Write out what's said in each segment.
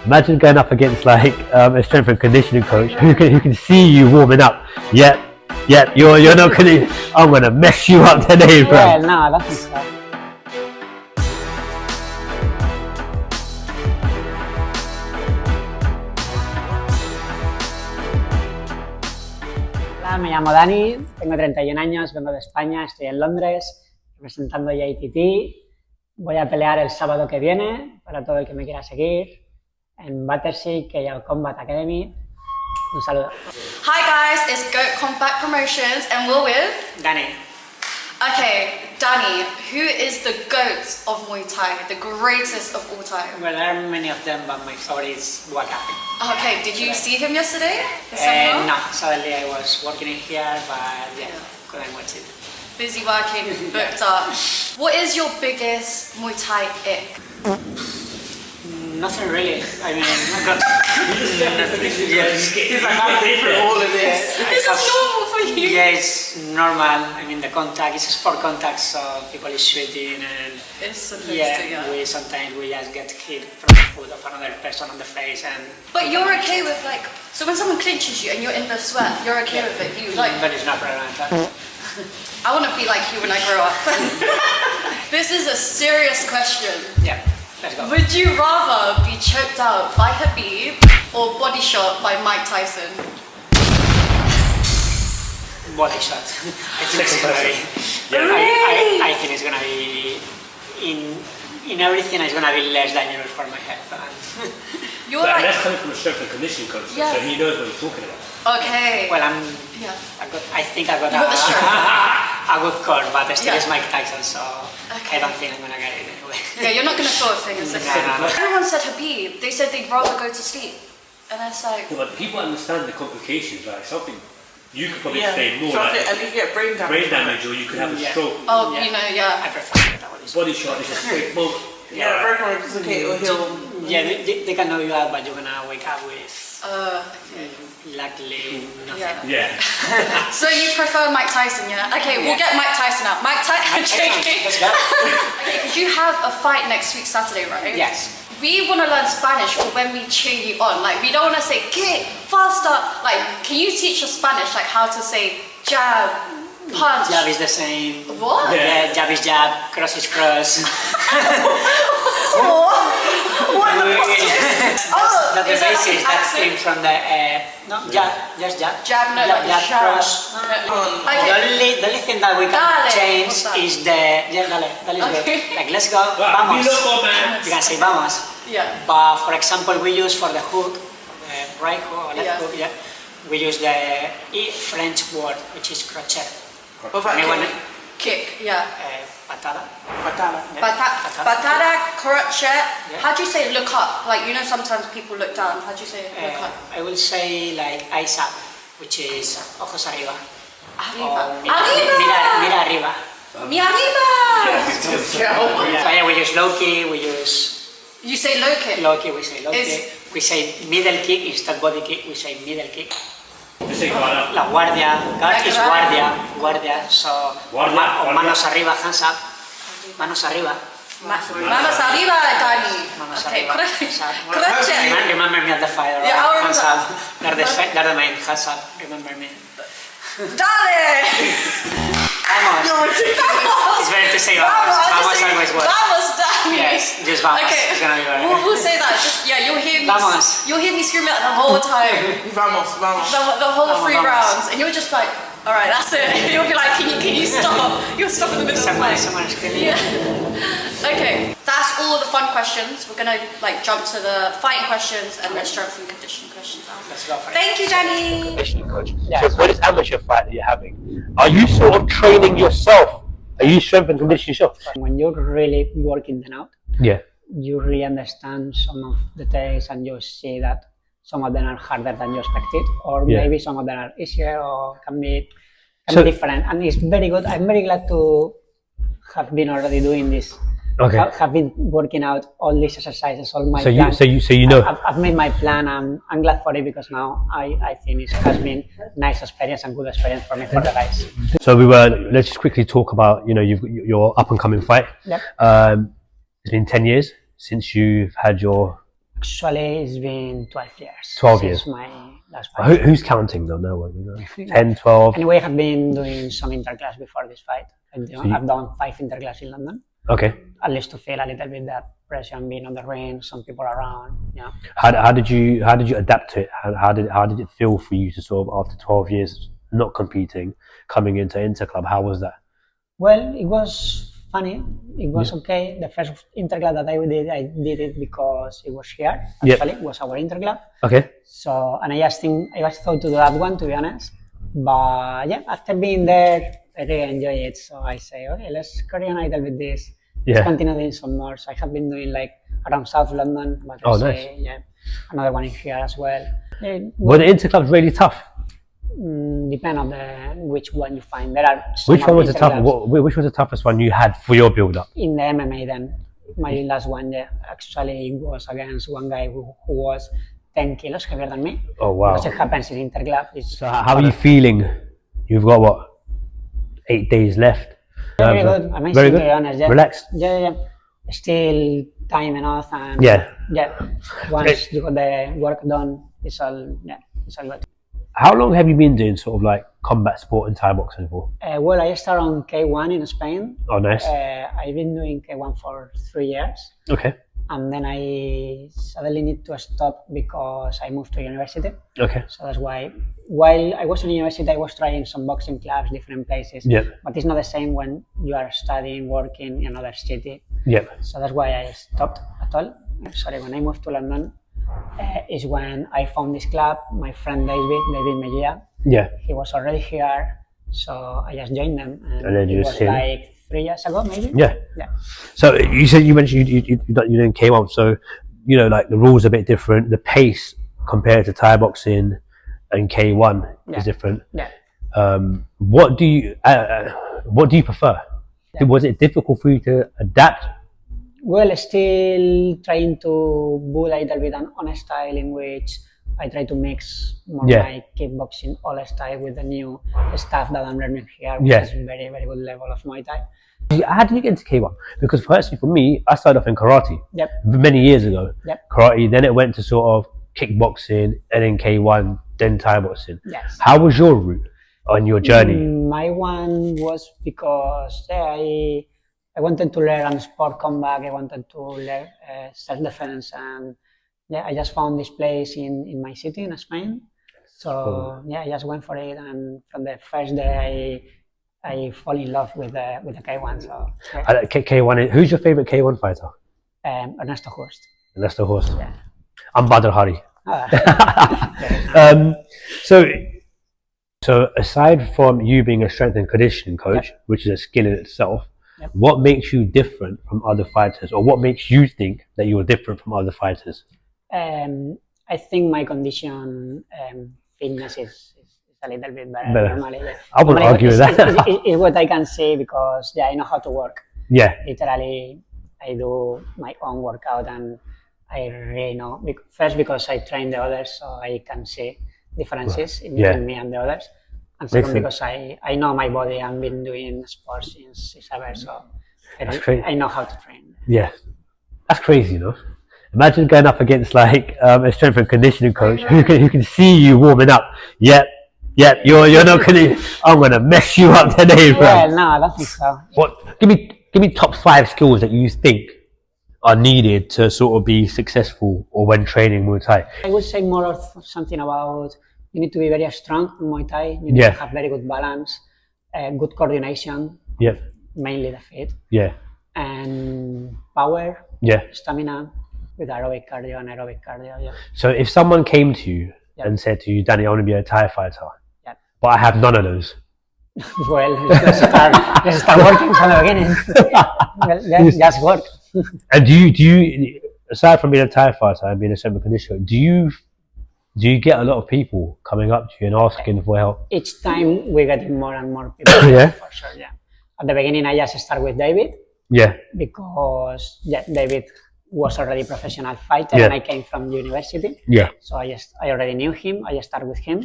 Imagine going up against like a strength and conditioning coach who can see you warming up. Yep, you're not gonna. I'm gonna mess you up today, bro. Well, no, that's not so. Hola, me llamo Dani, tengo 31 años, vengo de España, estoy en Londres representando JTT. Voy a pelear el sábado que viene para todo el que me quiera seguir en Battersea Combat Academy. Un saludo. Hi guys, it's Goat Combat Promotions and we're with Dani. Okay, Dani, who is the GOAT of Muay Thai, the greatest of all time? Well, there are many of them, but my favorite is Waka. Okay, did you see him yesterday? No, sadly I was working in here, but yeah, couldn't watch it. Busy working, booked up. What is your biggest Muay Thai ick? Nothing really. I mean, I've got He's like, I'm different all of this. This is normal for you. Yeah, it's normal. I mean, the contact, it's a sport contact, so people is shooting and It's supposed yeah, to, yeah. we sometimes we just get hit from the foot of another person on the face and. But you're okay with like, so when someone clinches you and you're in the sweat, you're okay with it. You like. But it's not problem at all. I want to be like you when I grow up. This is a serious question. Yeah, let's go. Would you rather be choked out by Khabib or body shot by Mike Tyson? Body shot. I think it's gonna be. Really? I think it's gonna be in everything. It's gonna be less dangerous for my health. You're But like, that's coming from a strength and conditioning coach, Yeah. so he knows what he's talking about. okay. Well, Yeah. I think I got You got the strength. a good core, but still Yeah. it's Mike Tyson, so Okay. I don't think I'm gonna get it anyway. Yeah, you're not gonna throw a thing. It's No, okay. no, no. Everyone said Khabib. They said they'd rather go to sleep, and it's like, Yeah, but people understand the complications, like something you could probably Yeah, explain more, something, like and you get brain damage. brain damage, or you could have a Yeah. stroke. oh, Yeah. you know, I yeah. prefer that one. Body shot is a straight moment. Yeah, brain damage is okay, or he'll. Yeah, they can know you out, but you're gonna wake up with Okay. luckily nothing. Yeah. Yeah. So you prefer Mike Tyson, yeah? Okay, we'll get Mike Tyson out. Mike Tyson. Let's go. Okay, because you have a fight next week, Saturday, right? Yes. We want to learn Spanish for when we cheer you on. Like, we don't want to say, kick, faster. Like, can you teach us Spanish, like how to say jab, punch? Jab is the same. What? Yeah, jab is jab, cross is cross. What the fuck? Oh, That's the is that like basis. an That accent? came from the no jab, just jab. Jab, no, jab, like jab, jab. cross. Okay. The only thing that we can Dale, change what's that? is the yeah, dale is Okay. good. Like let's go, Be vamos. loco, man. You can say vamos. Yeah. But for example, we use for the hook, the right hook or left Yeah. hook, yeah. We use the French word which is crochet. What about Anyone? Kick, yeah. Patada. Patada. Patada, crochet. Yeah. How do you say look up? Like, you know, sometimes people look down. How do you say look up? I will say like eyes up, which is ojos arriba. Arriba. Or mira arriba. Mi arriba! So yeah, we use low key, we use You say low kick. low kick, we say low Is- kick. We say middle kick instead body kick, we say middle kick. Just say guard up. La guardia, guard is Guardia. guardia, so Guardia, o guardia. manos arriba, hands up, manos arriba. Manos arriba, Dani. Manos Okay, arriba, crochet. hands up. Crochet. Remember me at the fire, Yeah, I'll hands remember. up. They're the main, hands up, remember me. Dale! Vamos. It's better to say vamos. Vamos always works. Vamos, Dani. Yes, just vamos. Okay, It's gonna be better. we'll say that. Just, yeah, you'll hear me. Vamos. You'll hear me scream it the whole time. Vamos, vamos. The whole Vamos, 3 vamos. rounds, and you're just like, all right, that's it. You'll be like, can you stop? You'll stop in the middle of the fight. Someone is killing. Yeah. Okay, that's all the fun questions. We're gonna like jump to the fighting questions and the strength and conditioning questions. Let's go for it. Thank you, Dani. Conditioning coach. So for this amateur fight that you're having, are you sort of training yourself? Are you strength and conditioning yourself? When you're really working them out, Yeah. you really understand some of the things and you see that some of them are harder than you expected, or Yeah. maybe some of them are easier or can be So- different. And it's very good. I'm very glad to have been already doing this. Okay. Have been working out all these exercises, all my So you, plans. so you know. I've made my plan. I'm glad for it because now I think it has been nice experience and good experience for me for the guys. So let's just quickly talk about, your up and coming fight. Yep. It's been 10 years since you've had your Actually, it's been 12 years. 12 since years. my last fight. Who's counting though? No one, you know. 10, 12. Anyway, I've been doing some interclass before this fight. you- I've done 5 interclass in London, Okay. at least to feel a little bit that pressure and being on the ring, some people around. Yeah. How did you adapt to it? How did it feel for you to sort of after 12 years not competing, coming into Interclub? How was that? Well, it was funny. It was okay. The first interclub that I did it because it was here. Actually, it was our interclub. Okay. So, and I just thought to do that one, to be honest. But yeah, after being there, I really enjoy it. So I say, okay, let's carry on a little with this. Yeah. Let's continue doing some more. So I have been doing like around South London, but Oh, I nice. say, yeah, another one in here as well. Were the Interclubs really tough? Depend on which one you find. There are some Which one was the interclubs. toughest? Which was the toughest one you had for your build up? In the MMA then, my last one, yeah, actually it was against one guy who was 10 kilos heavier than me. Oh wow. Because it happens in interclub. It's So how are you feeling? You've got what? 8 days left. very good, amazing, Very good. to be honest. Yeah. Relaxed. Yeah. Still time enough, and Yeah. once you got the work done, it's all good. How long have you been doing sort of like combat sport and Thai boxing for? Well, I started on K1 in Spain. Oh, nice. I've been doing K1 for 3 years, Okay. and then I suddenly need to stop because I moved to university. Okay. So that's why, while I was in university, I was trying some boxing clubs, different places. Yep. But it's not the same when you are studying, working in another city. Yep. So that's why I stopped at all. Sorry, when I moved to London, is when I found this club. My friend David Mejia, Yeah. he was already here, so I just joined them. And then you it just was hit. like 3 years ago, maybe. Yeah. Yeah. So you mentioned you're doing K1. So you know, like the rules are a bit different. The pace compared to Thai boxing and K1 Yeah. is different. Yeah. What do you prefer? Yeah. Was it difficult for you to adapt? Well, still trying to build a little bit an honest style in which I try to mix more Yeah. my kickboxing all style with the new stuff that I'm learning here, which Yeah. is very, very good level of Muay Thai. How did you get into K1? Because personally, for me, I started off in karate Yep. many years ago. Yep. Karate, then it went to sort of kickboxing, and then K1, then Thai boxing. Yes. How was your route on your journey? My one was because I wanted to learn sport combat. I wanted to learn self-defense, and I just found this place in my city in Spain. So I just went for it, and from the first day I fall in love with the K1. So K1, who's your favorite K1 fighter? Ernesto Hurst. And that's the horse. Yeah. I'm Badr Hari. Ah. So aside from you being a strength and conditioning coach, which is a skill in itself, Yep. what makes you different from other fighters, or what makes you think that you're different from other fighters? I think my condition fitness is a little bit better. Better. Normally, yeah. I wouldn't Normally, argue with that. It's what I can say because I know how to work. Yeah, Literally, I do my own workout, and I really know. First, because I train the others, so I can see differences in between me and the others. And second, Makes because I know my body. I've been doing sports since ever, so That's crazy. I know how to train. yeah, that's crazy, though. Imagine going up against like a strength and conditioning coach who can see you warming up. Yep, you're not gonna. I'm gonna mess you up today, bro. Well, no, I don't think so. What? Give me top 5 skills that you think are needed to sort of be successful or when training Muay Thai. I would say more of something about you need to be very strong in Muay Thai. You need to have very good balance, good coordination, Yeah, mainly the feet, yeah, and power, yeah. stamina, with aerobic cardio and aerobic cardio. Yeah. So if someone came to you Yeah. and said to you, Danny, I want to be a Thai fighter, Yeah. but I have none of those. Well, let's start working from the beginning. Well, just work. And do you aside from being a Thai fighter and being a strength and conditioner, do you get a lot of people coming up to you and asking for help? Each time we get more and more people. Yeah. For sure. Yeah. At the beginning, I just start with David Yeah, because David was already a professional fighter, Yeah. and I came from university. yeah, So I already knew him. I just started with him,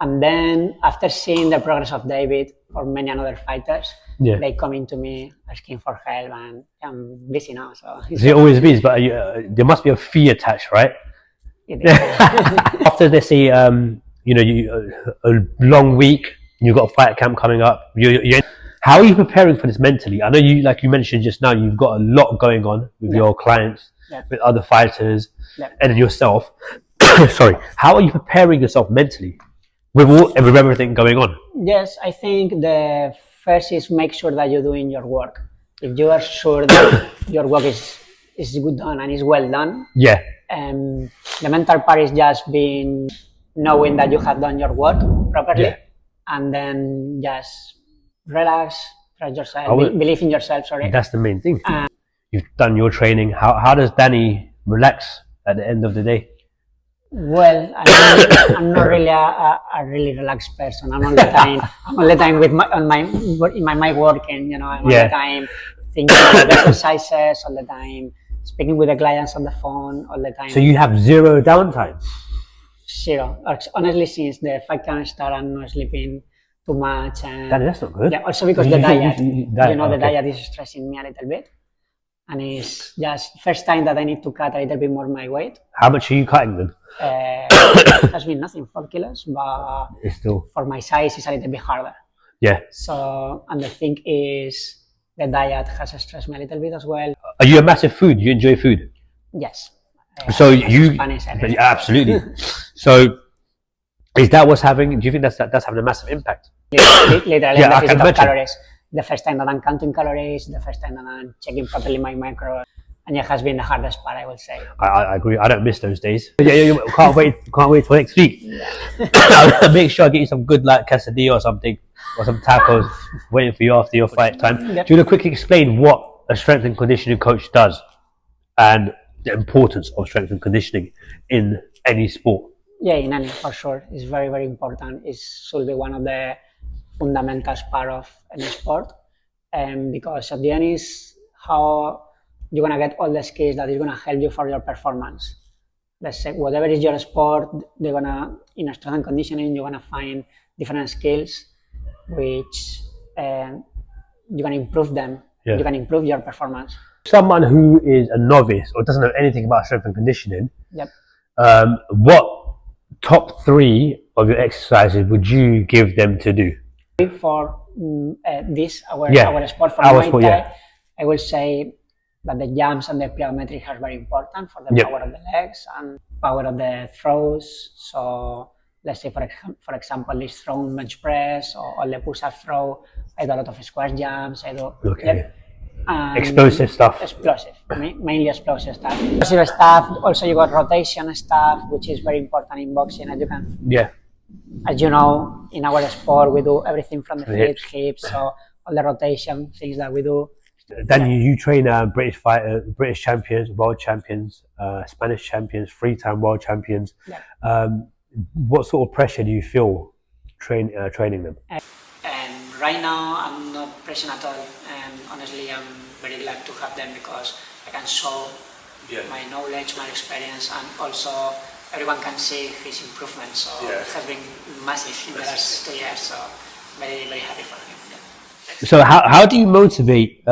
And then after seeing the progress of David or many other fighters, Yeah. they coming to me asking for help, and I'm busy now. So It always is, but there must be a fee attached, right? it is. After they say, a long week, you've got a fight camp coming up. How are you preparing for this mentally? I know you, like you mentioned just now, you've got a lot going on with your clients, with other fighters, and yourself. Sorry, how are you preparing yourself mentally with everything going on? Yes, I think the first is make sure that you're doing your work. If you are sure that your work is good done and is well done, Yeah. The mental part is just knowing that you have done your work properly, and then just relax, trust yourself, believe in yourself. Sorry. That's the main thing. You've done your training. How does Dani relax at the end of the day? Well, I'm not really a really relaxed person. I'm all the time with my working. I'm all the time thinking of exercises, all the time speaking with the clients on the phone, all the time. So you have zero downtime? Zero. Honestly, since the fight camp started, I'm not sleeping too much. And Dani, that's not good. Yeah, also because the diet. The Okay. diet is stressing me a little bit. And it's just first time that I need to cut a little bit more my weight. How much are you cutting then? It has been nothing, 4 kilos, but It's still, for my size, it's a little bit harder. yeah. So, and the thing is, the diet has stressed me a little bit as well. Are you a massive food? You enjoy food? Yes. So you, Spanish, absolutely. So is that what's having? Do you think that's having a massive impact? Literally, Yeah, I can deficit of imagine. calories. The first time that I'm counting calories, the first time that I'm checking properly my macros, and it has been the hardest part, I would say. I agree. I don't miss those days. Yeah, can't wait for next week. I'll make sure I get you some good like quesadilla or something, or some tacos waiting for you after your fight time. Yep. Do you want to quickly explain what a strength and conditioning coach does and the importance of strength and conditioning in any sport? Yeah, in any, for sure. It's very, very important. It should be one of the fundamentals part of any sport. Because at the end is how you're going to get all the skills that is going to help you for your performance. Let's say whatever is your sport, they're going to, in strength and conditioning, you're going to find different skills which you can improve them. Yeah. You can improve your performance. Someone who is a novice or doesn't know anything about strength and conditioning, Yep. What top 3 of your exercises would you give them to do? For this, our sport, for our Muay sport, Thai, I will say that the jumps and the plyometric are very important for the power of the legs and power of the throws. So let's say, for example, this throw bench press or the push-up throw. I do a lot of squash jumps. I do Explosive stuff. Explosive, mainly explosive stuff. Explosive stuff. Also, you got rotation stuff, which is very important in boxing. As you can, as you know, in our sport, we do everything from the hips. So all the rotation things that we do. Dani, you train British fighters, British champions, world champions, Spanish champions, 3-time world champions. What sort of pressure do you feel training them? Right now, I'm not pressured at all, and honestly, I'm very glad to have them because I can show my knowledge, my experience, and also everyone can see his improvement. So it has been massive in the last 2 years. So very, very happy for him. Yeah. So how do you motivate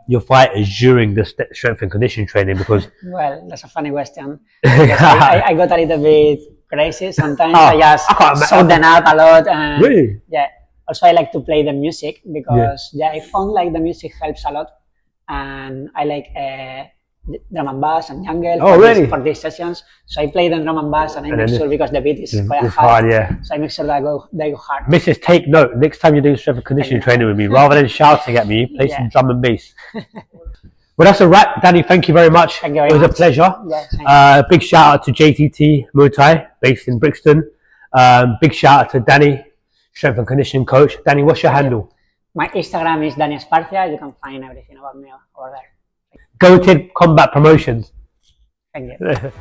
your fighters during the strength and conditioning training? Because well, that's a funny question. I got a little bit crazy sometimes. I just shut them up a lot. And really? Yeah. Also, I like to play the music because I found like the music helps a lot, and I like drum and bass and jungle for these sessions. So I play the drum and bass, and I make sure because the beat is quite hard. So I make sure that they go hard. Mrs. Take note. Next time you're doing strength and conditioning training with me, rather than shouting at me, play some drum and bass. Well, that's a wrap, Dani. Thank you very much. Thank you very much. much. A pleasure. Big shout out to JTT Muay Thai, based in Brixton. Big shout out to Dani, strength and conditioning coach. Dani, what's your handle? My Instagram is Dani Esparcia. You can find everything about me over there. JTT Combat Promotions. Thank you.